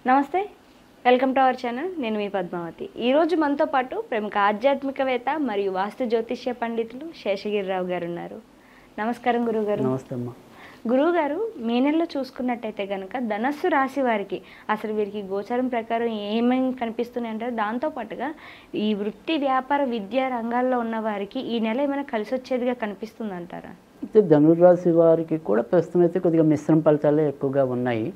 నమస్తే, welcome to our channel. నేను మీ పద్మావతి. ఈరోజు మనతో పాటు ప్రముఖ ఆధ్యాత్మికవేత్త మరియు వాస్తు జ్యోతిష్య పండితులు శేషగిరిరావు గారు ఉన్నారు. నమస్కారం గురువుగారు. నమస్తే అమ్మా. గురువుగారు, మే నెలలో చూసుకున్నట్టయితే కనుక ధనస్సు రాశి వారికి అసలు వీరికి గోచారం ప్రకారం ఏమేమి కనిపిస్తున్నాయి అంటారు? దాంతోపాటుగా ఈ వృత్తి వ్యాపార విద్యా రంగాల్లో ఉన్న వారికి ఈ నెల ఏమైనా కలిసి వచ్చేదిగా కనిపిస్తుంది అంటారా? అయితే ధనుర్రాశి వారికి కూడా ప్రస్తుతం అయితే కొద్దిగా మిశ్రమ ఫలితాలే ఎక్కువగా ఉన్నాయి.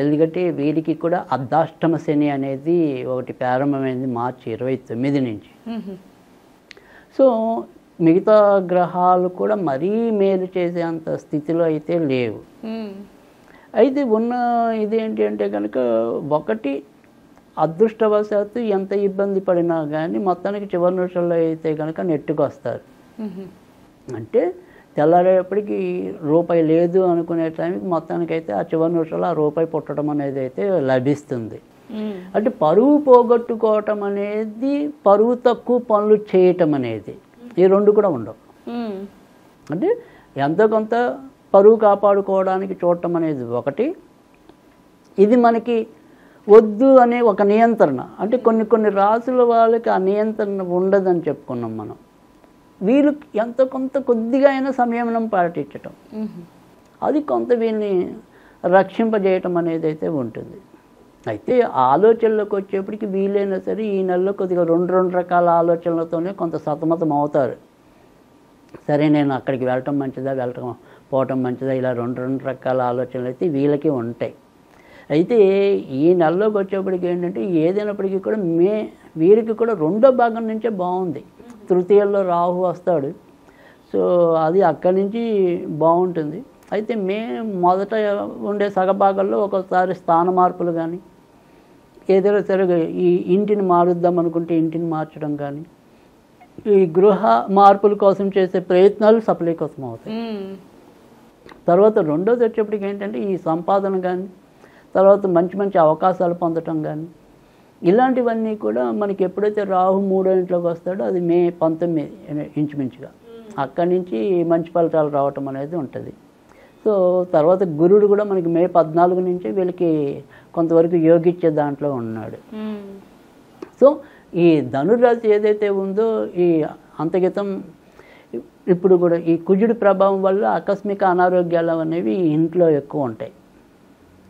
ఎందుకంటే వీరికి కూడా అర్ధాష్టమ శని అనేది ఒకటి ప్రారంభమైంది మార్చి 29 నుంచి. సో మిగతా గ్రహాలు కూడా మరీ మేలు చేసేంత స్థితిలో అయితే లేవు. అయితే ఉన్న ఇదేంటి అంటే కనుక ఒకటి అదృష్టవశాత్తు ఎంత ఇబ్బంది పడినా కానీ మొత్తానికి చివరి నిమిషంలో అయితే కనుక నెట్టుకు వస్తారు. అంటే తెల్లారేపటికి రూపాయి లేదు అనుకునే టైంకి మొత్తానికైతే ఆ చివరి నిమిషంలో ఆ రూపాయి పుట్టడం అనేది అయితే లభిస్తుంది. అంటే పరువు పోగొట్టుకోవటం అనేది, పరువు తక్కువ పనులు చేయటం అనేది, ఈ రెండు కూడా ఉండవు. అంటే ఎంతో కొంత పరువు కాపాడుకోవడానికి చూడటం అనేది ఒకటి. ఇది మనకి వద్దు అనే ఒక నియంత్రణ. అంటే కొన్ని రాసుల వాళ్ళకి ఆ నియంత్రణ ఉండదని చెప్పుకున్నాం మనం. వీళ్ళు ఎంతో కొంత కొద్దిగా అయినా సంయమనం పాటించటం, అది కొంత వీళ్ళని రక్షింపజేయటం అనేది అయితే ఉంటుంది. అయితే ఆలోచనలకు వచ్చేప్పటికి వీలైనా సరే ఈ నెలలో కొద్దిగా రెండు రకాల ఆలోచనలతోనే కొంత సతమతం అవుతారు. సరే నేను అక్కడికి వెళ్ళటం మంచిదా, పోవటం మంచిదా, ఇలా రెండు రకాల ఆలోచనలు అయితే వీళ్ళకి ఉంటాయి. అయితే ఈ నెలలోకి వచ్చేప్పటికి ఏంటంటే ఏదైనప్పటికీ కూడా వీరికి కూడా రెండో భాగం నుంచే బాగుంది. తృతీయంలో రాహు వస్తాడు. సో అది అక్కడి నుంచి బాగుంటుంది. అయితే మొదట ఉండే సగభాగంలో ఒకసారి స్థాన మార్పులు కానీ, ఏదైనా సరే ఈ ఇంటిని మారుద్దాం అనుకుంటే ఇంటిని మార్చడం కానీ, ఈ గృహ మార్పుల కోసం చేసే ప్రయత్నాలు సఫలీకృతం అవుతాయి. తర్వాత రెండోది వచ్చేప్పటికి ఏంటంటే ఈ సంపాదన కానీ, తర్వాత మంచి అవకాశాలు పొందటం కానీ, ఇలాంటివన్నీ కూడా మనకి ఎప్పుడైతే రాహు 3వ ఇంట్లోకి వస్తాడో అది మే 19 ఇంచుమించుగా అక్కడి నుంచి మంచి ఫలితాలు రావటం అనేది ఉంటుంది. సో తర్వాత గురుడు కూడా మనకి మే 14 నుంచి వీళ్ళకి కొంతవరకు యోగిచ్చే దాంట్లో ఉన్నాడు. సో ఈ ధనుర్రాశి ఏదైతే ఉందో ఈ అంతగతం ఇప్పుడు కూడా ఈ కుజుడి ప్రభావం వల్ల ఆకస్మిక అనారోగ్యాలు అనేవి ఇంట్లో ఎక్కువ ఉంటాయి.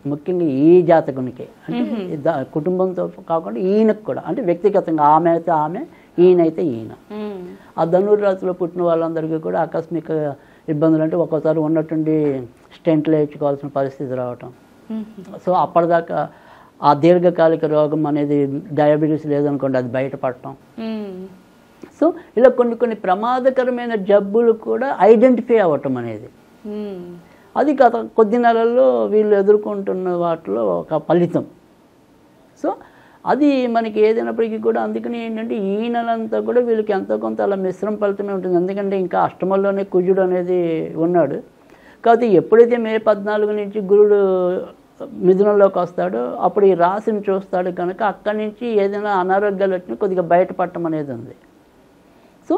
ముఖ్యంగా ఈ జాతకునికి, అంటే కుటుంబంతో కాకుండా ఈయనకు కూడా, అంటే వ్యక్తిగతంగా ఆమె అయితే ఆమె, ఈయనైతే ఈయన. ఆ ధనుర్రాశిలో పుట్టిన వాళ్ళందరికీ కూడా ఆకస్మిక ఇబ్బందులు, అంటే ఒక్కోసారి ఉన్నట్టుండి స్టెంట్లు వేయించుకోవాల్సిన పరిస్థితి రావటం. సో అప్పటిదాకా ఆ దీర్ఘకాలిక రోగం అనేది, డయాబెటీస్ లేదనుకోండి, అది బయటపడటం. సో ఇలా కొన్ని ప్రమాదకరమైన జబ్బులు కూడా ఐడెంటిఫై అవ్వటం అనేది, అది గత కొద్ది నెలల్లో వీళ్ళు ఎదుర్కొంటున్న వాటిలో ఒక ఫలితం. సో అది మనకి ఏదైనప్పటికీ కూడా అందుకని ఏంటంటే ఈ నెలంతా కూడా వీళ్ళకి ఎంతో కొంత అలా మిశ్రమ ఫలితమే ఉంటుంది. ఎందుకంటే ఇంకా అష్టమంలోనే కుజుడు అనేది ఉన్నాడు. కాబట్టి ఎప్పుడైతే మే 14 నుంచి గురుడు మిథునంలోకి వస్తాడో అప్పుడు ఈ రాశిని చూస్తాడు కనుక అక్కడి నుంచి ఏదైనా అనారోగ్యాలు వచ్చినా కొద్దిగా బయటపడటం అనేది ఉంది. సో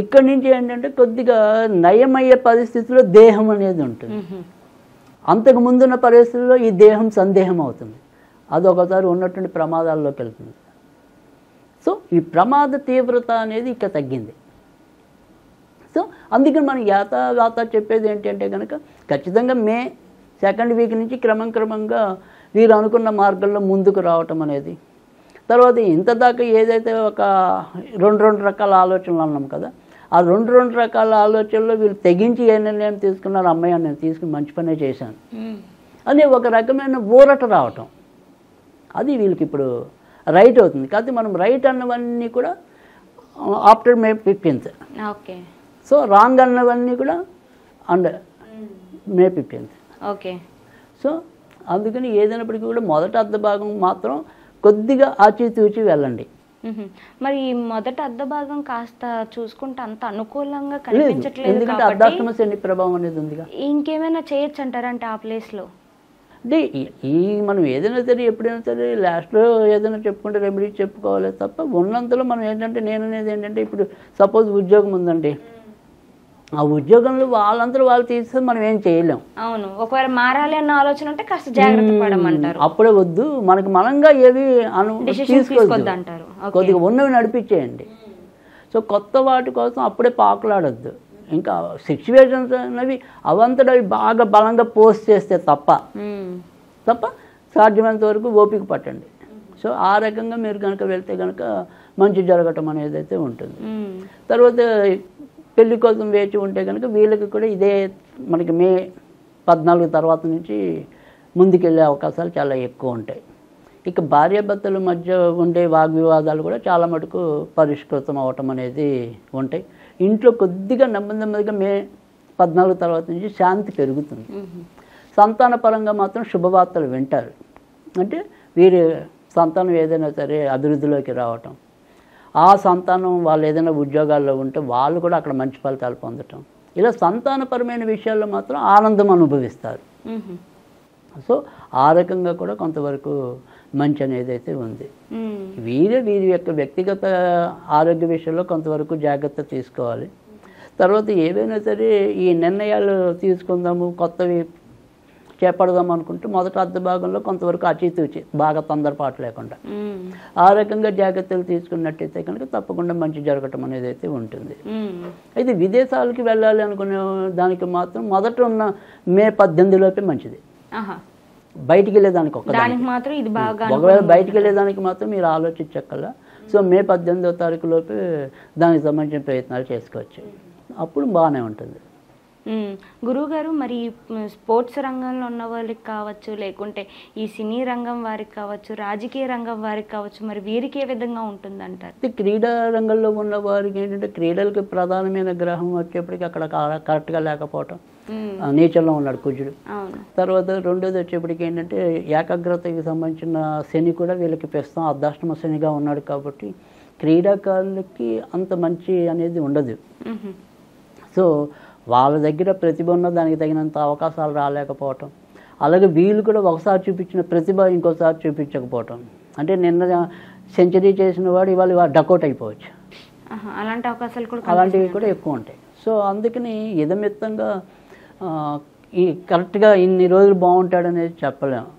ఇక్కడి నుంచి ఏంటంటే కొద్దిగా నయమయ్యే పరిస్థితిలో దేహం అనేది ఉంటుంది. అంతకు ముందున్న పరిస్థితుల్లో ఈ దేహం సందేహం అవుతుంది, అది ఒకసారి ఉన్నటువంటి ప్రమాదాల్లోకి వెళ్తుంది. సో ఈ ప్రమాద తీవ్రత అనేది ఇక తగ్గింది. సో అందుకని మనం యాత చెప్పేది ఏంటంటే కనుక ఖచ్చితంగా మే 2nd వీక్ నుంచి క్రమంగా వీరు అనుకున్న మార్గంలో ముందుకు రావటం అనేది. తర్వాత ఇంత దాకా ఏదైతే ఒక రెండు రకాల ఆలోచనలు అన్నాం కదా, ఆ రెండు రకాల ఆలోచనలో వీళ్ళు తెగించి ఏ నిర్ణయం తీసుకున్నారు, అమ్మాయి నేను తీసుకుని మంచి పనే చేశాను అనే ఒక రకమైన ఊరట రావటం, అది వీళ్ళకి ఇప్పుడు రైట్ అవుతుంది. కాబట్టి మనం రైట్ అన్నవన్నీ కూడా ఆఫ్టర్ మే 15th. ఓకే. సో రాంగ్ అన్నవన్నీ కూడా మే 15th. ఓకే. సో అందుకని ఏదైనప్పటికీ కూడా మొదట అర్ధ భాగం మాత్రం కొద్దిగా ఆచితూచి వెళ్ళండి. మరి మొదట అర్ధ భాగం కాస్త చూసుకుంటే అంత అనుకూలంగా కనిపించట్లేదు, ఎందుకంటే అర్ధాష్టమ శని ప్రభావం అనేది ఉందిగా. ఇంకేమైనా చేయొచ్చు అంటారంటే ఆ ప్లేస్లో? అంటే ఈ మనం ఏదైనా సరే ఎప్పుడైనా సరే లాస్ట్లో ఏదైనా చెప్పుకుంటే రెమెడీ చెప్పుకోవాలి తప్ప ఉన్నంతలో మనం ఏంటంటే నేను అనేది ఏంటంటే ఇప్పుడు సపోజ్ ఉద్యోగం ఉందండి, ఆ ఉద్యోగంలో వాళ్ళందరూ వాళ్ళు తీస్తే మనం ఏం చేయలేం. అవును, ఒకవేళ మారాలి అన్న ఆలోచన ఉంటే కాస్త జాగ్రత్త పడమంటారు. అప్పుడే వద్దు, మనకి మనంగా ఏవి తీసుకోవద్దు అంటారు. కొద్దిగా ఉన్నవి నడిపించేయండి. సో కొత్త వాటి కోసం అప్పుడే పాకులాడొద్దు. ఇంకా సిచ్యువేషన్స్ అనేవి అవంతటవి బాగా బలంగా పోస్ట్ చేస్తే తప్ప సాధ్యమైనంత వరకు ఓపిక పట్టండి. సో ఆ రకంగా మీరు కనుక వెళ్తే కనుక మంచి జరగటం అనేది అయితే ఉంటుంది. తర్వాత పెళ్లి కోసం వేచి ఉంటే కనుక వీళ్ళకి కూడా ఇదే మనకి మే 14 తర్వాత నుంచి ముందుకెళ్ళే అవకాశాలు చాలా ఎక్కువ ఉంటాయి. ఇక భార్యాభర్తల మధ్య ఉండే వాగ్వివాదాలు కూడా చాలా మటుకు పరిష్కృతం అవటం అనేది ఉంటాయి. ఇంట్లో కొద్దిగా నెమ్మదిగా మే 14 తర్వాత నుంచి శాంతి పెరుగుతుంది. సంతాన పరంగా మాత్రం శుభవార్తలు వింటారు. అంటే వీరి సంతానం ఏదైనా సరే అభివృద్ధిలోకి రావటం, ఆ సంతానం వాళ్ళు ఏదైనా ఉద్యోగాల్లో ఉంటే వాళ్ళు కూడా అక్కడ మంచి ఫలితాలు పొందటం, ఇలా సంతానపరమైన విషయాల్లో మాత్రం ఆనందం అనుభవిస్తారు. సో ఆ రకంగా కూడా కొంతవరకు మంచి అనేది అయితే ఉంది. వీరి యొక్క వ్యక్తిగత ఆరోగ్య విషయంలో కొంతవరకు జాగ్రత్త తీసుకోవాలి. తర్వాత ఏవైనా సరే ఈ నిర్ణయాలు తీసుకుందాము, కొత్తవి చేపడదాం అనుకుంటే మొదట అర్ధ భాగంలో కొంతవరకు అచితూచి బాగా తొందరపాటు లేకుండా ఆ రకంగా జాగ్రత్తలు తీసుకున్నట్టయితే కనుక తప్పకుండా మంచి జరగటం అనేది అయితే ఉంటుంది. అయితే విదేశాలకి వెళ్ళాలి అనుకునే దానికి మాత్రం మొదట ఉన్న మే 18 లోపే మంచిది. బయటికి వెళ్ళేదానికి ఒకవేళ బయటికి వెళ్ళేదానికి మాత్రం మీరు ఆలోచించక్కల్లా. సో మే 18వ తారీఖు లోపే దానికి సంబంధించిన ప్రయత్నాలు చేసుకోవచ్చు. అప్పుడు బాగానే ఉంటుంది. గురువుగారు, మరి స్పోర్ట్స్ రంగంలో ఉన్న వాళ్ళకి కావచ్చు, లేకుంటే ఈ సినీ రంగం వారికి కావచ్చు, రాజకీయ రంగం వారికి కావచ్చు, మరి వీరికి ఏ విధంగా ఉంటుందంటారు? క్రీడా రంగంలో ఉన్న వారికి ఏంటంటే క్రీడలకి ప్రధానమైన గ్రహం వచ్చేప్పటికి అక్కడ కరెక్ట్గా లేకపోవటం, నేచర్లో ఉన్నాడు కుజుడు. తర్వాత రెండోది వచ్చేప్పటికి ఏంటంటే ఏకాగ్రతకి సంబంధించిన శని కూడా వీళ్ళకి ప్రస్తుతం అర్ధాష్టమ శనిగా ఉన్నాడు కాబట్టి క్రీడాకారులకి అంత మంచి అనేది ఉండదు. సో వాళ్ళ దగ్గర ప్రతిభ ఉన్న దానికి తగినంత అవకాశాలు రాలేకపోవటం, అలాగే వీళ్ళు కూడా ఒకసారి చూపించిన ప్రతిభ ఇంకోసారి చూపించకపోవటం, అంటే నిన్న సెంచరీ చేసిన వాడు ఇవాళ డకౌట్ అయిపోవచ్చు. అలాంటివి కూడా ఎక్కువ ఉంటాయి. సో అందుకని ఇదమిత్తంగా ఈ కరెక్ట్గా ఇన్ని రోజులు బాగుంటాడనేది చెప్పలేము.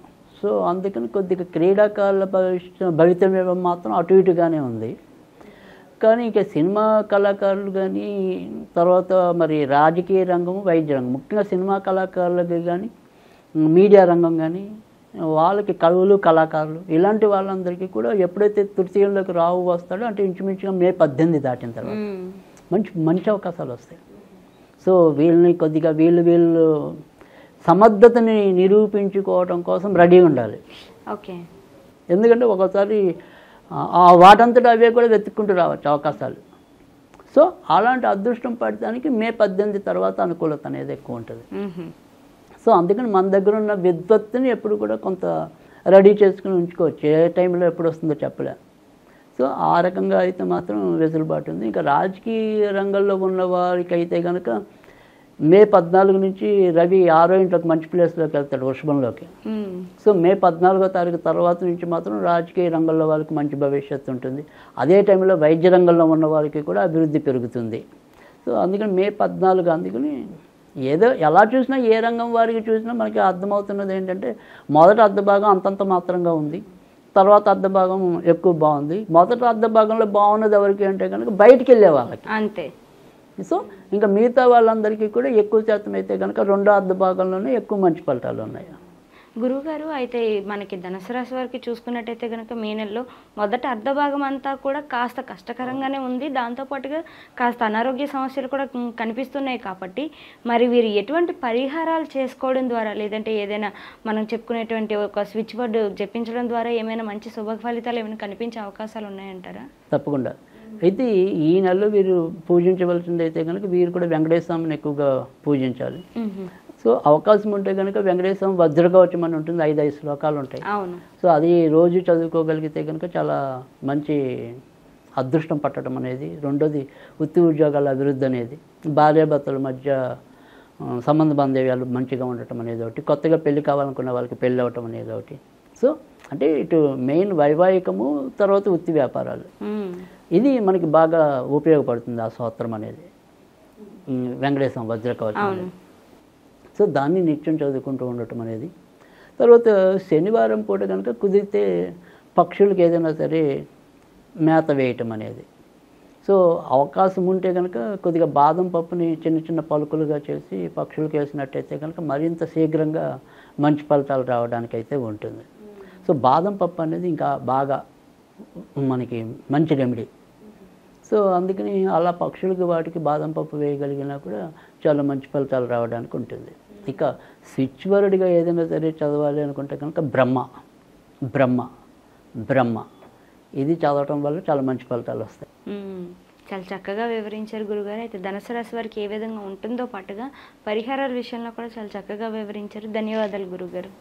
సో అందుకని కొద్దిగా క్రీడాకారుల భవితవ్యం మాత్రం అటు ఇటుగానే ఉంది. కానీ ఇక సినిమా కళాకారులు కానీ, తర్వాత మరి రాజకీయ రంగము, వైద్య రంగం, ముఖ్యంగా సినిమా కళాకారులకి కానీ, మీడియా రంగం కానీ, వాళ్ళకి కవులు కళాకారులు ఇలాంటి వాళ్ళందరికీ కూడా ఎప్పుడైతే తృతీయంలోకి రావు వస్తాడో అంటే ఇంచుమించుగా మే 18 దాటిన తర్వాత మంచి అవకాశాలు వస్తాయి. సో వీళ్ళని కొద్దిగా వీళ్ళు సమర్థతని నిరూపించుకోవడం కోసం రెడీ ఉండాలి. ఎందుకంటే ఒకసారి వాటంతటా అవే కూడా వెతుక్కుంటూ రావచ్చు అవకాశాలు. సో అలాంటి అదృష్టం పడటానికి మే 18 తర్వాత అనుకూలత అనేది ఎక్కువ ఉంటుంది. సో అందుకని మన దగ్గర ఉన్న విద్వత్తుని ఎప్పుడు కూడా కొంత రెడీ చేసుకుని ఉంచుకోవచ్చు. ఏ టైంలో ఎప్పుడు వస్తుందో చెప్పలే. సో ఆ రకంగా అయితే మాత్రం వెసులుబాటు ఉంది. ఇంకా రాజకీయ రంగంలో ఉన్న వారికి అయితే కనుక మే 14 నుంచి రవి 6వ ఇంట్లోకి మంచి ప్లేస్లోకి వెళ్తాడు, వృషభంలోకి. సో మే 14వ తారీఖు తర్వాత నుంచి మాత్రం రాజకీయ రంగంలో వాళ్ళకి మంచి భవిష్యత్తు ఉంటుంది. అదే టైంలో వైద్య రంగంలో ఉన్న వారికి కూడా అభివృద్ధి పెరుగుతుంది. సో అందుకని మే 14 అందుకని ఏదో ఎలా చూసినా ఏ రంగం వారికి చూసినా మనకి అర్థమవుతున్నది ఏంటంటే మొదట అర్ధ భాగం అంతంత మాత్రంగా ఉంది, తర్వాత అర్ధ భాగం ఎక్కువ బాగుంది. మొదట అర్ధ భాగంలో బాగున్నది ఎవరికి అంటే కనుక బయటికి వెళ్ళే వాళ్ళకి అంతే. సో ఇంకా మిగతా వాళ్ళందరికీ కూడా ఎక్కువ శాతం అయితే కనుక రెండో అర్ధ భాగంలోనే ఎక్కువ మంచి ఫలితాలు ఉన్నాయి. గురువుగారు, అయితే మనకి ధనుసు రాశి వారికి చూసుకున్నట్టయితే కనుక మే నెలలో మొదట అర్ధ భాగం అంతా కూడా కాస్త కష్టకరంగానే ఉంది. దాంతోపాటుగా కాస్త అనారోగ్య సమస్యలు కూడా కనిపిస్తున్నాయి. కాబట్టి మరి వీరు ఎటువంటి పరిహారాలు చేసుకోవడం ద్వారా, లేదంటే ఏదైనా మనం చెప్పుకునేటువంటి ఒక స్విచ్ బోర్డు జపించడం ద్వారా ఏమైనా మంచి శుభ ఫలితాలు ఏమైనా కనిపించే అవకాశాలు ఉన్నాయంటారా? తప్పకుండా. అయితే ఈ నెలలో వీరు పూజించవలసింది అయితే కనుక వీరు కూడా వెంకటేశ్వర స్వామిని ఎక్కువగా పూజించాలి. సో అవకాశం ఉంటే కనుక వెంకటేశ్వర స్వామి వజ్రకవచం అని ఉంటుంది, 5 శ్లోకాలు ఉంటాయి. సో అది రోజు చదువుకోగలిగితే కనుక చాలా మంచి అదృష్టం పట్టడం అనేది. రెండోది వృత్తి ఉద్యోగాల అభివృద్ధి అనేది, భార్యాభర్తల మధ్య సంబంధ బాంధవ్యాలు మంచిగా ఉండటం అనేది ఒకటి, కొత్తగా పెళ్లి కావాలనుకున్న వాళ్ళకి పెళ్ళి అవ్వటం అనేది ఒకటి. సో అంటే ఇటు మెయిన్ వైవాహికము, తర్వాత వృత్తి వ్యాపారాలు, ఇది మనకి బాగా ఉపయోగపడుతుంది ఆ స్తోత్రం అనేది. వెంకటేశ్వరం వజ్రకవచం అవును. అనేది. సో దాన్ని నిత్యం చదువుకుంటూ ఉండటం అనేది. తర్వాత శనివారం పూట కనుక కుదిరితే పక్షులకి ఏదైనా సరే మేత వేయటం అనేది. సో అవకాశం ఉంటే కనుక కొద్దిగా బాదం పప్పుని చిన్న చిన్న పలుకులుగా చేసి పక్షులకు వేసినట్టయితే కనుక మరింత శీఘ్రంగా మంచి ఫలితాలు రావడానికి అయితే ఉంటుంది. సో బాదం పప్పు అనేది ఇంకా బాగా మనకి మంచి రెమెడీ. సో అందుకని అలా పక్షులకి వాటికి బాదం పప్పు వేయగలిగినా కూడా చాలా మంచి ఫలితాలు రావడానికి ఉంటుంది. ఇక స్విచ్ వర్డ్గా ఏదైనా సరే చదవాలి అనుకుంటే కనుక బ్రహ్మ బ్రహ్మ బ్రహ్మ ఇది చదవటం వల్ల చాలా మంచి ఫలితాలు వస్తాయి. చాలా చక్కగా వివరించారు గురుగారు. అయితే ధనుసు రాశి వారికి ఏ విధంగా ఉంటుందో పాటుగా పరిహారాల విషయంలో కూడా చాలా చక్కగా వివరించారు. ధన్యవాదాలు గురుగారు.